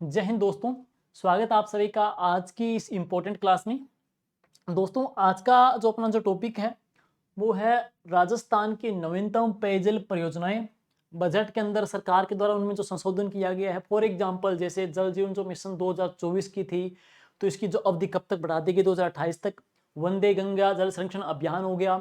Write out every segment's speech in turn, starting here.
जय हिंद दोस्तों। स्वागत है आप सभी का आज की इस इम्पोर्टेंट क्लास में। दोस्तों आज का जो अपना जो टॉपिक है वो है राजस्थान की नवीनतम पेयजल परियोजनाएं। बजट के अंदर सरकार के द्वारा उनमें जो संशोधन किया गया है, फॉर एग्जांपल जैसे जल जीवन जो मिशन 2024 की थी तो इसकी जो अवधि कब तक बढ़ा दी गई 2028 तक। वंदे गंगा जल संरक्षण अभियान हो गया,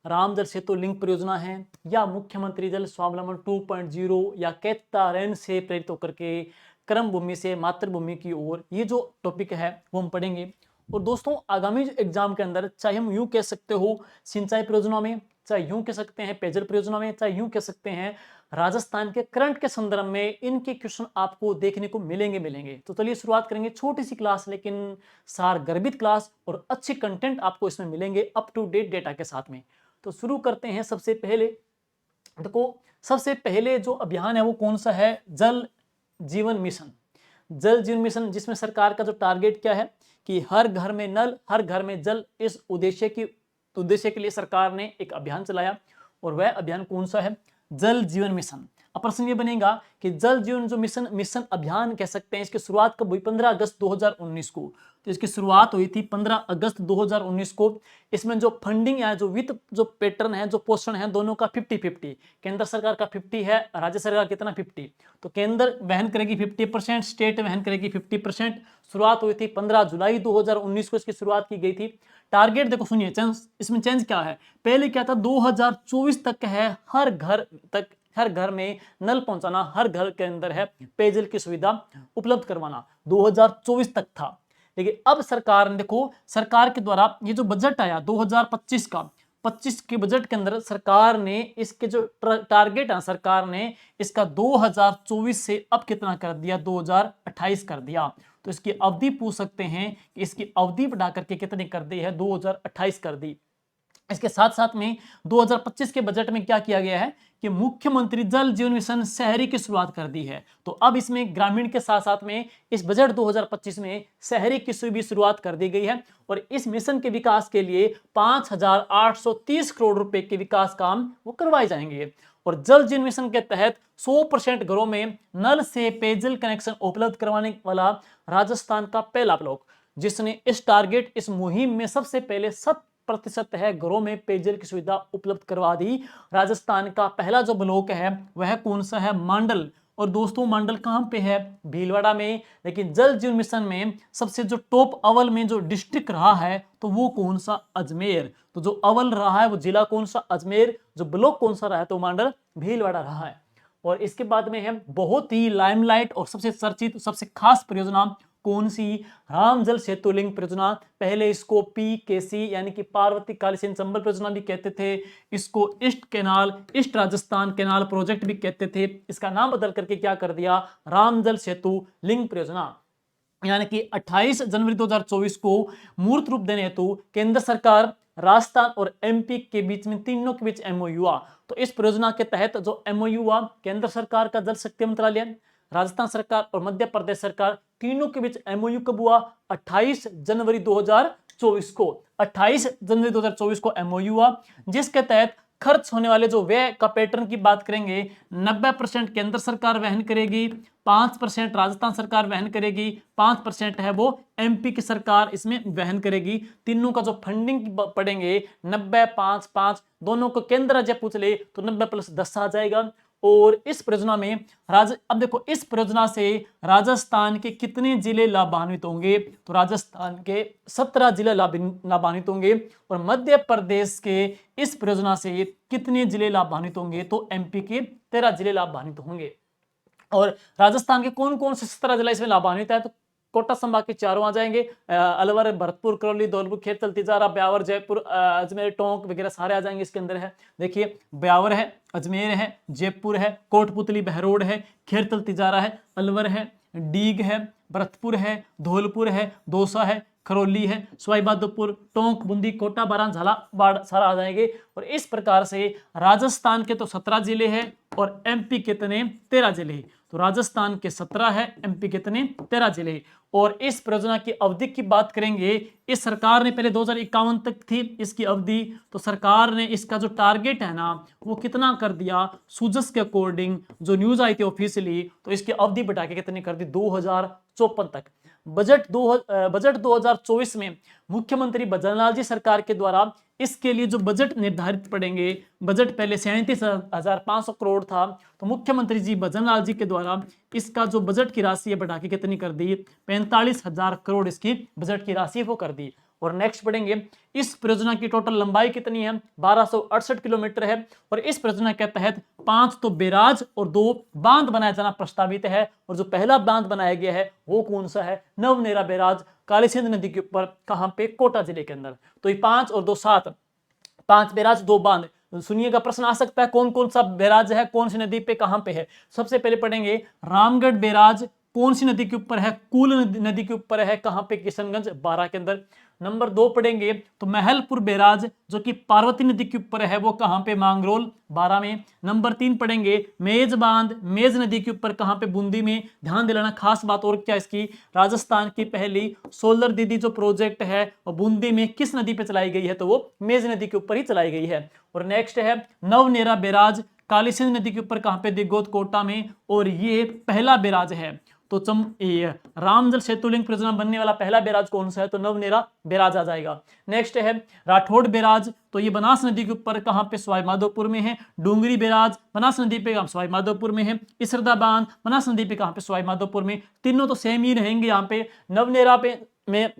राम जल सेतु लिंक परियोजना है, या मुख्यमंत्री जल स्वावलंबन 2.0 या केतारन से प्रेरित होकर के कर्म भूमि से मातृभूमि की ओर, ये जो टॉपिक है वो हम पढ़ेंगे। और दोस्तों आगामी एग्जाम के अंदर चाहे हम यूं कह सकते हो सिंचाई परियोजना में, चाहे यूं कह सकते हैं पेयजल परियोजना में, चाहे यूं कह सकते हैं राजस्थान के करंट के संदर्भ में, इनके क्वेश्चन आपको देखने को मिलेंगे। तो चलिए शुरुआत करेंगे, छोटी सी क्लास लेकिन सार गर्भित क्लास, और अच्छे कंटेंट आपको इसमें मिलेंगे अप टू डेट डेटा के साथ में। तो शुरू करते हैं। सबसे पहले देखो, सबसे पहले जो अभियान है वो कौन सा है? जल जीवन मिशन। जल जीवन मिशन जिसमें सरकार का जो टारगेट क्या है कि हर घर में नल, हर घर में जल, इस उद्देश्य के लिए सरकार ने एक अभियान चलाया। और वह अभियान कौन सा है? जल जीवन मिशन। अब प्रश्न ये बनेगा कि जल जीवन जो मिशन अभियान कह सकते हैं, इसकी शुरुआत कब हुई? 15 अगस्त 2019 को। तो इसकी शुरुआत हुई थी 15 अगस्त 2019 को। इसमें जो फंडिंग या जो वित्त जो पैटर्न है, जो पोषण है, दोनों का 50-50, केंद्र सरकार का 50 है, राज्य सरकार कितना? 50। तो केंद्र वहन करेगी 50%, स्टेट वहन करेगी 50%। शुरुआत हुई थी 15 जुलाई 2019 को, इसकी शुरुआत की गई थी। टारगेट देखो, सुनिए इसमें चेंज क्या है। पहले क्या था? 2024 तक है हर घर में नल पहुंचाना, हर घर के अंदर है पेयजल की सुविधा उपलब्ध करवाना, 2024 तक था। लेकिन अब सरकार ने देखो, सरकार के द्वारा ये जो बजट आया 2025 का, 25 के बजट के अंदर सरकार ने इसके जो टारगेट है, सरकार ने इसका 2024 से अब कितना कर दिया? 2028 कर दिया। तो इसकी अवधि पूछ सकते हैं कि इसकी अवधि बढ़ा करके कितनी कर दी है? 2028 कर दी। इसके साथ साथ में 2025 के बजट में क्या किया गया है कि मुख्यमंत्री जल जीवन मिशन शहरी की शुरुआत कर दी है। तो अब इसमें ग्रामीण के साथ साथ में इस बजट 2025 में शहरी की भी शुरुआत कर दी गई है। और इस मिशन के विकास के लिए 5,830 करोड़ रुपए के विकास काम वो करवाए जाएंगे। और जल जीवन मिशन के तहत 100% घरों में नल से पेयजल कनेक्शन उपलब्ध करवाने वाला राजस्थान का पहला ब्लॉक, जिसने इस टारगेट, इस मुहिम में सबसे पहले 100% है घरों में पेयजल की सुविधा उपलब्ध करवा दी। राजस्थान का पहला जो ब्लॉक है वह कौन सा है? मांडल। और दोस्तों मांडल कहां पे है? भीलवाड़ा में। लेकिन जल जीवन मिशन में सबसे जो टॉप अव्वल में जो डिस्ट्रिक्ट रहा है तो वो कौन सा? अजमेर। तो जो अव्वल रहा है वो जिला कौन सा? अजमेर। जो ब्लॉक कौन सा रहा है? तो मांडल भीलवाड़ा रहा है। और इसके बाद में है बहुत ही लाइमलाइट और सबसे चर्चित, सबसे खास परियोजना कौन सी? राम जल सेतु लिंक परियोजना। पहले इसको PKC यानी कि पार्वती कालीसिंध चंबल परियोजना भी कहते थे, इसको ईस्ट राजस्थान कैनाल प्रोजेक्ट भी कहते थे। इसका नाम बदल करके क्या कर दिया? राम जल सेतु लिंक परियोजना। यानी कि 28 जनवरी 2024 को मूर्त रूप देने हेतु केंद्र सरकार, राजस्थान और MP के बीच में, तीनों के बीच MOU हुआ। तो इस परियोजना के तहत जो MOU हुआ, केंद्र सरकार का जल शक्ति मंत्रालय, राजस्थान सरकार और मध्य प्रदेश सरकार, तीनों के बीच MOU कब हुआ? 28 जनवरी 2024 को। 28 जनवरी 2024 को MOU हुआ, जिसके तहत खर्च होने वाले जो व्यय का पैटर्न की बात करेंगे, 90% केंद्र सरकार वहन करेगी, 5% राजस्थान सरकार वहन करेगी, 5% है वो MP की सरकार इसमें वहन करेगी। तीनों का जो फंडिंग पड़ेंगे 90, 5, 5, दोनों को केंद्र राज्य पूछ ले तो 90 + 10 आ जाएगा। और इस परियोजना में अब देखो, इस परियोजना से राजस्थान के कितने जिले लाभान्वित होंगे? तो राजस्थान के 17 जिले लाभान्वित होंगे। और मध्य प्रदेश के इस परियोजना से कितने जिले लाभान्वित होंगे? तो MP के 13 जिले लाभान्वित होंगे। और राजस्थान के कौन कौन से 17 जिला इसमें लाभान्वित है? तो कोटा संभाग के चारों आ जाएंगे, अलवर, भरतपुर, करौली, धौलपुर, खेतल, तिजारा, ब्यावर, जयपुर, अजमेर, टोंक वगैरह सारे आ जाएंगे इसके अंदर है। देखिए ब्यावर है, अजमेर है, जयपुर है, कोटपुतली, बहरोड है, खेरतल, तिजारा है, अलवर है, डीग है, भरतपुर है, धौलपुर है, दौसा है, खरौली है, सवाई माधोपुर, टोंक, बूंदी, कोटा, बारां, झालावाड़ सारा आ जाएंगे। और इस प्रकार से राजस्थान के तो 17 जिले हैं और एमपी कितने 13 जिले हैं। तो राजस्थान के 17 है, एमपी कितने 13 जिले। और इस परियोजना की अवधि की बात करेंगे, इस सरकार ने पहले 2051 तक थी इसकी अवधि, तो सरकार ने इसका जो टारगेट है ना वो कितना कर दिया, सूजस के अकॉर्डिंग जो न्यूज आई थी ऑफिशियली, तो इसकी अवधि बढ़ा के कितनी कर दी 2054 तक। बजट 2024 में मुख्यमंत्री भजनलाल जी सरकार के द्वारा इसके लिए जो बजट निर्धारित पड़ेंगे, बजट पहले 37,500 करोड़ था, तो मुख्यमंत्री जी भजनलाल जी के द्वारा इसका जो बजट की राशि है बढ़ा के कितनी कर दी 45,000 करोड़ इसकी बजट की राशि वो कर दी। और नेक्स्ट पढ़ेंगे, इस परियोजना की टोटल लंबाई कितनी है 1268 किलोमीटर है। और इस परियोजना के तहत 5 तो बैराज और 2 बांध बनाया जाना प्रस्तावित है। और जो पहला बांध बनाया गया है वो कौन सा है, नवनेरा बैराज, काली सिंध नदी के ऊपर, कहां पे, कोटा जिले के अंदर। तो ये 5 और 2 7, 5 बैराज 2 बांध। सुनिएगा, प्रश्न आ सकता है कौन कौन सा बैराज है, कौन सी नदी पे, कहां पे है। सबसे पहले पढ़ेंगे रामगढ़ बैराज कौन सी नदी के ऊपर है, कूल नदी के ऊपर है, कहां पे, किशनगंज 12 के अंदर। नंबर 2 पढ़ेंगे तो महलपुर बैराज जो कि पार्वती नदी के ऊपर है, वो कहां पे, मांगरोल 12 में। नंबर 3 पढ़ेंगे मेज बांध मेज नदी के ऊपर, कहां पे, बूंदी में। ध्यान दिलाना खास बात और क्या इसकी, राजस्थान की पहली सोलर दीदी जो प्रोजेक्ट है वो बूंदी में किस नदी पे चलाई गई है, तो वो मेज नदी के ऊपर ही चलाई गई है। और नेक्स्ट है नवनेरा बैराज काली सिंध नदी के ऊपर, कहां पे, दिगोद कोटा में। और ये पहला बैराज है, तो रामजल सेतुलिंग परियोजना बनने वाला पहला बैराज कौन सा है, तो नवनेरा बैराज आ जाएगा। नेक्स्ट है राठौड़ बैराज, तो ये बनास नदी के ऊपर, कहां पे, सवाई माधोपुर में है। डूंगरी बैराज बनास नदी पे, सवाई माधोपुर में है। इसरदा बांध बनास नदी पे, कहां पे, सवाई माधोपुर में। तीनों तो सेम ही रहेंगे यहाँ पे। नवनेरा पे में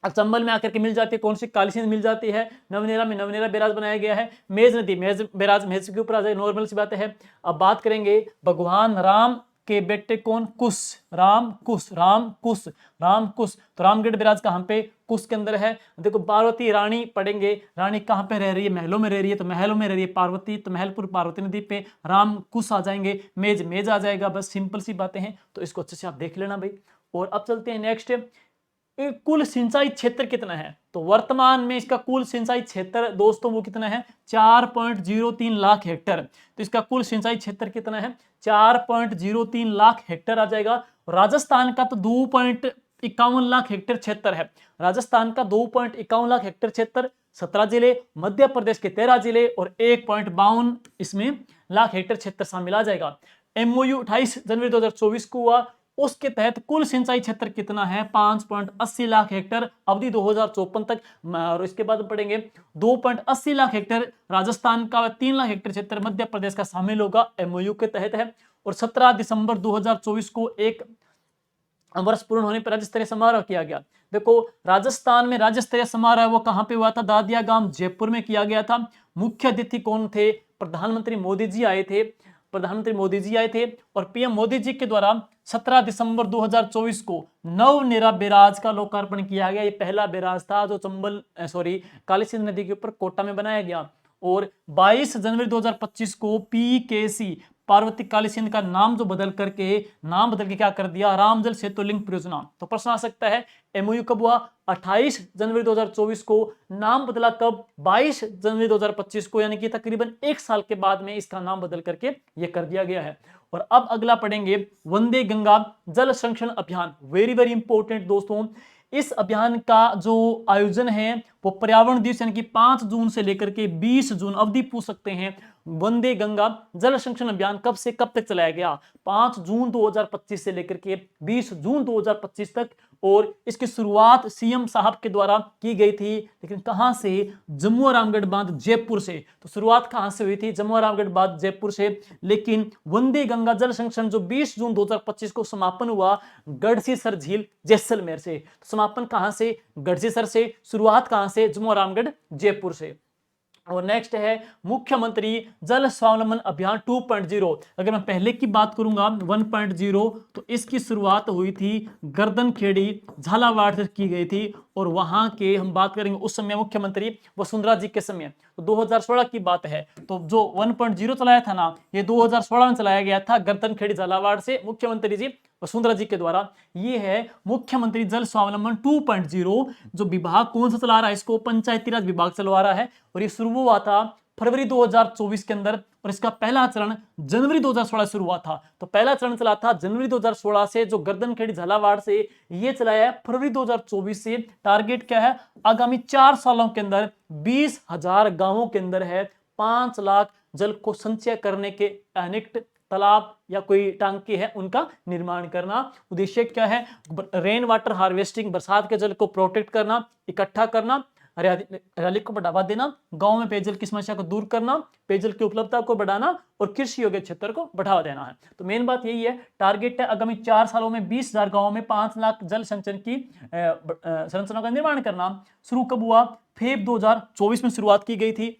चंबल में आकर के मिल जाती है, कौन सी, काली सिंध मिल जाती है। नवनेरा में नवनेरा बैराज बनाया गया है। मेज नदी मेज बैराज मेज के ऊपर आ जाए, नॉर्मल सी बात है। अब बात करेंगे भगवान राम के बेटे कौन, कुश, राम कुश, तो रामगढ़ बैराज कहां पे, कुश के अंदर है। देखो पार्वती रानी पढ़ेंगे, रानी कहां पे रह रही है, महलों में रह रही है, तो महलों में रह रही है पार्वती, तो महलपुर पार्वती नदी पे। राम कुश आ जाएंगे, मेज आ जाएगा। बस सिंपल सी बातें हैं, तो इसको अच्छे से आप देख लेना भाई। और अब चलते हैं नेक्स्ट, कुल सिंचाई क्षेत्र कितना है, तो वर्तमान में इसका कुल सिंचाई क्षेत्र दोस्तों वो कितना है 4.03 लाख हेक्टर। तो इसका कुल सिंचाई क्षेत्र कितना है 4.03 लाख हेक्टर आ जाएगा। राजस्थान का तो 2.51 लाख हेक्टर क्षेत्र है, राजस्थान का 2.51 लाख हेक्टर क्षेत्र, 17 जिले, मध्य प्रदेश के 13 जिले और 1.52 इसमें लाख हेक्टर क्षेत्र शामिल आ जाएगा। एमओयू 28 जनवरी 2024 को हुआ, उसके तहत कुल सिंचाई क्षेत्र कितना है 5.80 लाख हेक्टर, अवधि 2054 तक। और इसके बाद पढ़ेंगे 2.80 लाख हेक्टर राजस्थान का, 3 लाख हेक्टर क्षेत्र मध्य प्रदेश का शामिल होगा, एमओयू के तहत है। और 17 दिसंबर 2024 को एक वर्ष पूर्ण होने पर राज्य स्तरीय समारोह किया गया। देखो राजस्थान में राज्य स्तरीय समारोह वो कहां पे हुआ था, दादिया गांव जयपुर में किया गया था। मुख्य अतिथि कौन थे, प्रधानमंत्री मोदी जी आए थे, और पीएम मोदी जी के द्वारा 17 दिसंबर 2024 को नवनेरा बैराज का लोकार्पण किया गया। ये पहला बैराज था जो काली सिंध नदी के ऊपर कोटा में बनाया गया। और 22 जनवरी 2025 को पीकेसी पार्वती काली सिंध का नाम बदल के क्या कर दिया, रामजल सेतुलिंग परियोजना। तो प्रश्न आ सकता है एमओयू कब हुआ 28 जनवरी 2024 को, नाम बदला कब 22 जनवरी 2025 को, यानी कि तकरीबन 1 साल के बाद में इसका नाम बदल करके ये कर दिया गया है। और अब अगला पढ़ेंगे वंदे गंगा जल संरक्षण अभियान, वेरी वेरी इंपॉर्टेंट दोस्तों। इस अभियान का जो आयोजन है वो पर्यावरण दिवस यानी कि 5 जून से लेकर के 20 जून, अवधि पूछ सकते हैं। वंदे गंगा जल संरक्षण अभियान कब से कब तक चलाया गया, 5 जून 2025 से लेकर के 20 जून 2025 तक। और इसकी शुरुआत सीएम साहब के द्वारा की गई थी, लेकिन कहां से, जम्मू और रामगढ़ बांध जयपुर से। तो शुरुआत कहां से हुई थी, जम्मू और रामगढ़ बांध जयपुर से। लेकिन वंदे गंगा जल संरक्षण जो 20 जून 2025 को समापन हुआ गढ़सीसर झील जैसलमेर से। तो समापन कहां से, गढ़सीसर से, शुरुआत कहां से, जम्मू और रामगढ़ जयपुर से। और नेक्स्ट है मुख्यमंत्री जल स्वावलंबन अभियान 2.0। अगर मैं पहले की बात करूंगा 1.0, तो इसकी शुरुआत हुई थी गर्दनखेड़ी झालावाड़ से की गई थी। और वहां के हम बात करेंगे उस समय मुख्यमंत्री वसुंधरा जी के समय, तो 2016 की बात है। तो जो 1.0 चलाया था ना, ये 2016 में चलाया गया था गर्दनखेड़ी झालावाड़ से, मुख्यमंत्री जी वसुंधरा जी के द्वारा। ये है मुख्यमंत्री जल स्वावलंबन 2.0, जो विभाग कौन सा चला रहा है इसको, पंचायती राज विभाग चलवा रहा है। और ये शुरू हुआ था फरवरी 2024 के अंदर, और इसका पहला चरण जनवरी 2016 शुरू हुआ था। तो पहला चरण चला था जनवरी 2016 से, जो गर्दनखेड़ी झालावाड़ से ये चलाया है फरवरी 2024 से। टारगेट क्या है, आगामी 4 सालों के अंदर 20,000 गांवों के अंदर है 5 लाख जल को संचय करने के अनेक तालाब या कोई टांकी है उनका निर्माण करना। उद्देश्य क्या है, रेन वाटर हार्वेस्टिंग, बरसात के जल को प्रोटेक्ट करना, इकट्ठा करना, हरियाली को बढ़ावा देना, गांव में पेयजल की समस्या को दूर करना, पेयजल की उपलब्धता को बढ़ाना और कृषि योग्य क्षेत्र को बढ़ावा देना है। तो मेन बात यही है, टारगेट है आगामी 4 सालों में 20,000 गांवों में 5 लाख जल संचयन की संरचना का निर्माण करना। शुरू कब हुआ, फेब 2024 में शुरुआत की गई थी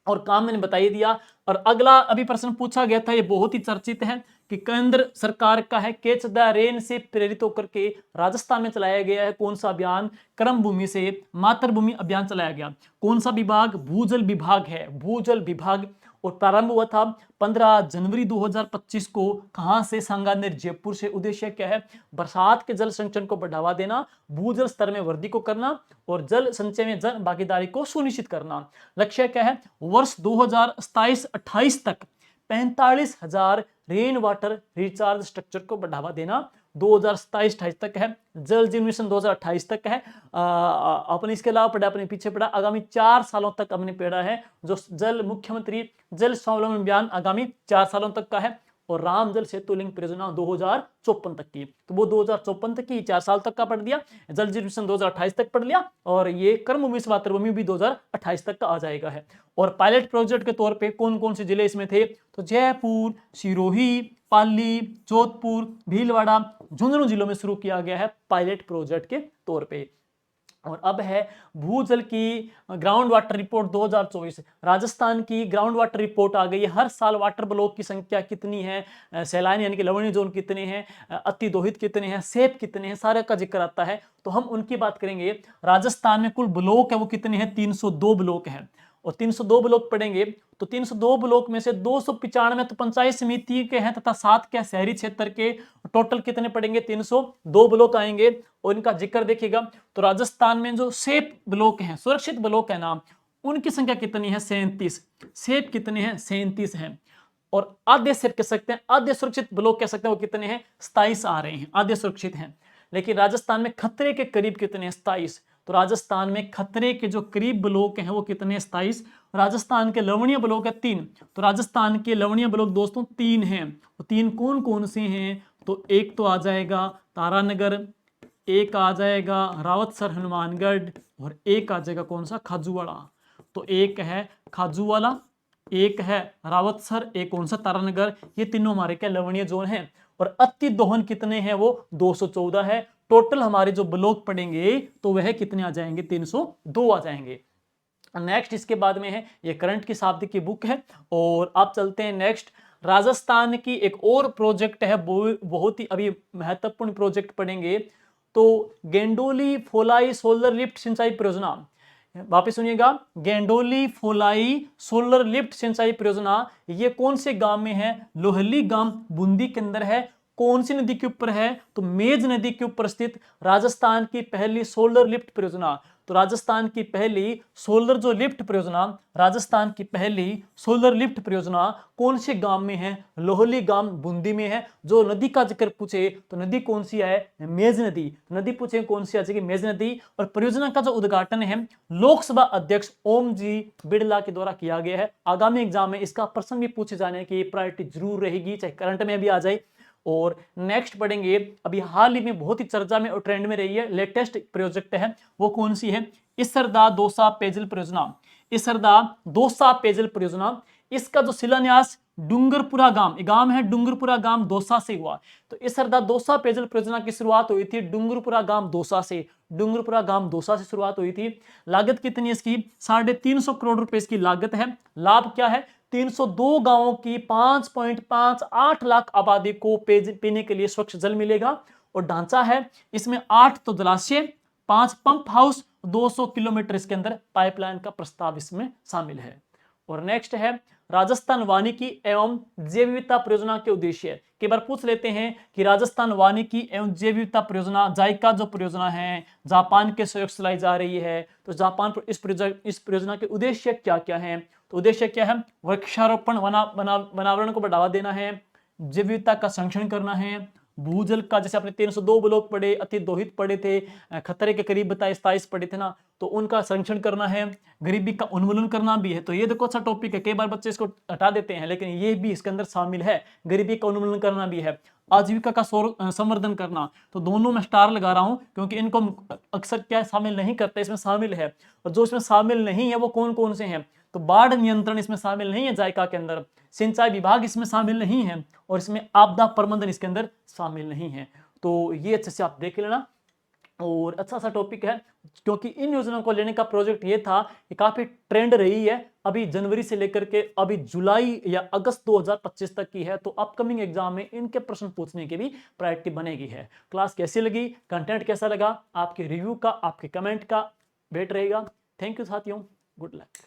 और काम मैंने बता ही दिया। और अगला अभी प्रश्न पूछा गया था, ये बहुत ही चर्चित है कि केंद्र सरकार का है कैच द रेन से प्रेरित होकर के राजस्थान में चलाया गया है कौन सा अभियान, कर्म भूमि से मातृभूमि अभियान चलाया गया। कौन सा विभाग, भूजल विभाग है, भूजल विभाग। और प्रारंभ हुआ था 15 जनवरी 2025 को। कहां से, सांगानेर जयपुर से। उद्देश्य क्या है, बरसात के जल संचयन को बढ़ावा देना, भूजल स्तर में वृद्धि को करना और जल संचय में जन भागीदारी को सुनिश्चित करना। लक्ष्य क्या है, वर्ष 2027-28 तक 45,000 रेन वाटर रिचार्ज स्ट्रक्चर को बढ़ावा देना। 2027-28 तक है। जल जीवन मिशन 2028 तक है। अपने इसके अलावा पढ़ा, अपने पीछे पढ़ा, आगामी 4 सालों तक हमने पढ़ा है जो जल मुख्यमंत्री जल स्वावलंबन अभियान आगामी 4 सालों तक का है। और राम जल सेतु लिंक परियोजना 2054 तक की, तो वो 2054 तक की 4 साल तक का पढ़ दिया। जल जीवन मिशन 2028 तक पढ़ लिया और ये कर्म भूमि से मातृभूमि भी 2028 तक का आ जाएगा है। और पायलट प्रोजेक्ट के तौर पे कौन कौन से जिले इसमें थे, तो जयपुर, सिरोही, पाली, जोधपुर, भीलवाड़ा, झुंझुनू जिलों में शुरू किया गया है पायलट प्रोजेक्ट के तौर पे। और अब है भूजल की ग्राउंड वाटर रिपोर्ट 2024। राजस्थान की ग्राउंड वाटर रिपोर्ट आ गई है। हर साल वाटर ब्लॉक की संख्या कितनी है, सैलानी यानी कि लवणीय जोन कितने हैं, अति दोहित कितने हैं, सेप कितने हैं, सारे का जिक्र आता है। तो हम उनकी बात करेंगे। राजस्थान में कुल ब्लॉक है वो कितने हैं, 302 ब्लॉक हैं। और 302 ब्लॉक पढ़ेंगे तो 302 ब्लॉक में से 295 तो पंचायत समिति के हैं तथा 7 के शहरी क्षेत्र के। टोटल कितने पढ़ेंगे, 302 ब्लॉक आएंगे। और इनका जिक्र देखिएगा तो राजस्थान में जो सेफ ब्लॉक हैं, सुरक्षित ब्लॉक है नाम, उनकी संख्या कितनी है, 37। सेफ कितने हैं, 37 हैं। और आधे सेफ कह सकते हैं, आधे सुरक्षित ब्लॉक कह सकते हैं, वो कितने हैं, 27 आ रहे हैं, आधे सुरक्षित हैं। लेकिन राजस्थान में खतरे के करीब कितने हैं, 27। तो राजस्थान में खतरे के जो करीब ब्लॉक हैं वो कितने, 27। राजस्थान के लवणीय ब्लॉक है 3। तो राजस्थान के लवणीय ब्लॉक दोस्तों 3 हैं। तो 3 कौन कौन से हैं, तो एक तो आ जाएगा तारानगर, एक आ जाएगा रावतसर हनुमानगढ़ और एक आ जाएगा कौन सा, खाजूवाड़ा। तो एक है खाजूवाला, एक है रावतसर, एक कौन सा, तारानगर। ये तीनों हमारे क्या लवणीय जोन है। और अति दोहन कितने हैं, वो 214 है। टोटल हमारे जो ब्लॉक पड़ेंगे तो वह कितने आ जाएंगे, 302 आ जाएंगे। नेक्स्ट इसके बाद में है, ये करंट की शाब्दिक की बुक है। और आप चलते हैं नेक्स्ट, राजस्थान की एक और प्रोजेक्ट है, बहुत ही अभी महत्वपूर्ण प्रोजेक्ट पढ़ेंगे। तो गेंडोली फोलाई सोलर लिफ्ट सिंचाई परियोजना, वापिस सुनिएगा, गेंडोली फोलाई सोलर लिफ्ट सिंचाई परियोजना ये कौन से गांव में है, लोहली गांव बूंदी के अंदर है। कौन सी नदी के ऊपर है, तो मेज नदी के ऊपर स्थित राजस्थान की पहली सोलर लिफ्ट परियोजना। तो राजस्थान की पहली सोलर जो लिफ्ट परियोजना, राजस्थान की पहली सोलर लिफ्ट परियोजना कौन से गांव में है, लोहली गांव बूंदी में है। जो नदी का जिक्र पूछे तो नदी कौन सी है, मेज नदी। नदी पूछे कौन सी आ जाएगी, मेज नदी। और परियोजना का जो उद्घाटन है लोकसभा अध्यक्ष ओम जी बिड़ला के द्वारा किया गया है। आगामी एग्जाम में इसका प्रश्न भी पूछे जाने की प्रायोरिटी जरूर रहेगी, चाहे करंट में भी आ जाए। और नेक्स्ट पढ़ेंगे, अभी हाल ही में बहुत ही चर्चा में और ट्रेंड में रही है, लेटेस्ट प्रोजेक्ट है, वो कौन सी है, इसरदा दौसा पेयजल परियोजना। इसरदा दौसा पेयजल परियोजना, इसका जो शिलान्यास डूंगरपुरा गांव है, डूंगरपुरा गांव दौसा से हुआ। तो इसरदा दौसा पेयजल परियोजना की शुरुआत हुई थी डूंगरपुरा गांव दौसा से, डूंगरपुरा गांव दौसा से शुरुआत हुई थी। लागत कितनी है इसकी, 350 करोड़ रुपए इसकी लागत है। लाभ क्या है, 302 गांवों की 5.58 लाख आबादी को पीने के लिए स्वच्छ जल मिलेगा। और ढांचा है इसमें 8 तो जलाशय, 5 पंप हाउस, 200 किलोमीटर इसके अंदर पाइपलाइन का प्रस्ताव इसमें शामिल है। और नेक्स्ट है, राजस्थान वानिकी एवं जैव विविधता परियोजना के उद्देश्य। कई बार पूछ लेते हैं कि राजस्थान वानिकी एवं जैव विविधता परियोजना जाइका जो परियोजना है जापान के सहयोग से चलाई जा रही है, तो जापान पर इस परियोजना के उद्देश्य क्या क्या हैं? तो उद्देश्य क्या है? वृक्षारोपण, वनावरण को बढ़ावा देना है, जैव विविधता का संरक्षण करना है, भूजल का, जैसे आपने 302 ब्लॉक पढ़े, अति दोहित पढ़े थे, खतरे के करीब 22-23 पढ़े थे ना, तो उनका संरक्षण करना है, गरीबी का उन्मूलन करना भी है। तो ये देखो अच्छा टॉपिक है, कई बार बच्चे इसको हटा देते हैं, लेकिन ये भी इसके अंदर शामिल है, गरीबी का उन्मूलन करना भी है, आजीविका का संवर्धन करना। तो दोनों में स्टार लगा रहा हूं क्योंकि इनको अक्सर क्या शामिल नहीं करते, इसमें शामिल है। और जो इसमें शामिल नहीं है वो कौन कौन से हैं? तो बाढ़ नियंत्रण इसमें शामिल नहीं है जायका के अंदर, सिंचाई विभाग इसमें शामिल नहीं है, और इसमें आपदा प्रबंधन इसके अंदर शामिल नहीं है। तो ये अच्छे से आप देख लेना, और अच्छा सा टॉपिक है क्योंकि इन योजनाओं को लेने का प्रोजेक्ट ये था कि काफी ट्रेंड रही है अभी जनवरी से लेकर के अभी जुलाई या अगस्त 2025 तक की है। तो अपकमिंग एग्जाम में इनके प्रश्न पूछने की भी प्रायोरिटी बनेगी है। क्लास कैसी लगी, कंटेंट कैसा लगा, आपके रिव्यू का, आपके कमेंट का वेट रहेगा। थैंक यू साथियों, गुड लक।